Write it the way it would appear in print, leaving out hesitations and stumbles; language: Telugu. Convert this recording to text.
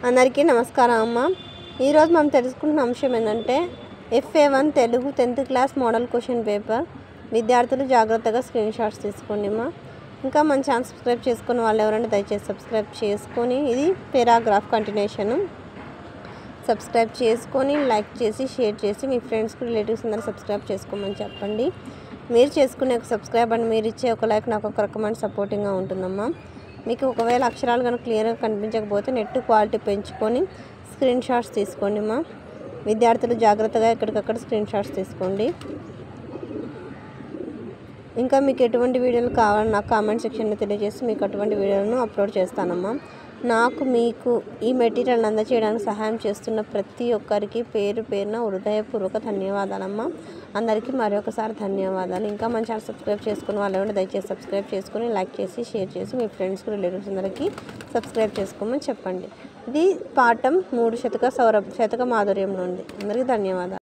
అందరికీ నమస్కారం అమ్మ. ఈరోజు మనం తెలుసుకుంటున్న అంశం ఏంటంటే FA1 Telugu 10th class modal question paper. విద్యార్థులు జాగ్రత్తగా స్క్రీన్ షాట్స్ తీసుకోండి అమ్మా. ఇంకా మన ఛానల్ సబ్స్క్రైబ్ చేసుకున్న వాళ్ళు ఎవరైనా దయచేసి సబ్స్క్రైబ్ చేసుకొని, ఇది పారాగ్రాఫ్ కంటిన్యూషన్. సబ్స్క్రైబ్ చేసుకొని లైక్ చేసి షేర్ చేసి మీ ఫ్రెండ్స్కి రిలేటివ్స్ అందరూ సబ్స్క్రైబ్ చేసుకోమని చెప్పండి. మీరు చేసుకునే ఒక సబ్స్క్రైబ్ అండ్ మీరు ఇచ్చే ఒక లైక్ నాకు ఒక రకమైన సపోర్టింగ్గా ఉంటుందమ్మా. మీకు ఒకవేళ అక్షరాలు కనుక క్లియర్గా కనిపించకపోతే నెట్ క్వాలిటీ పెంచుకొని స్క్రీన్ షాట్స్ తీసుకోండి అమ్మా. విద్యార్థులు జాగ్రత్తగా ఎక్కడికక్కడ స్క్రీన్ షాట్స్ తీసుకోండి. ఇంకా మీకు ఎటువంటి వీడియోలు కావాలని నాకు కామెంట్ సెక్షన్లో తెలియజేసి మీకు అటువంటి వీడియోలను అప్లోడ్ చేస్తానమ్మా. నాకు మీకు ఈ మెటీరియల్ అందజేయడానికి సహాయం చేస్తున్న ప్రతి ఒక్కరికి పేరు పేరున హృదయపూర్వక ధన్యవాదాలమ్మా. అందరికీ మరొకసారి ధన్యవాదాలు. ఇంకా మన ఛానల్ సబ్స్క్రైబ్ చేసుకుని వాళ్ళు దయచేసి సబ్స్క్రైబ్ చేసుకుని లైక్ చేసి షేర్ చేసి మీ ఫ్రెండ్స్కి రిలేటివ్స్ అందరికీ సబ్స్క్రైబ్ చేసుకోమని చెప్పండి. ఇది పాఠం 3 శతక మాధుర్యం నుండి. అందరికీ ధన్యవాదాలు.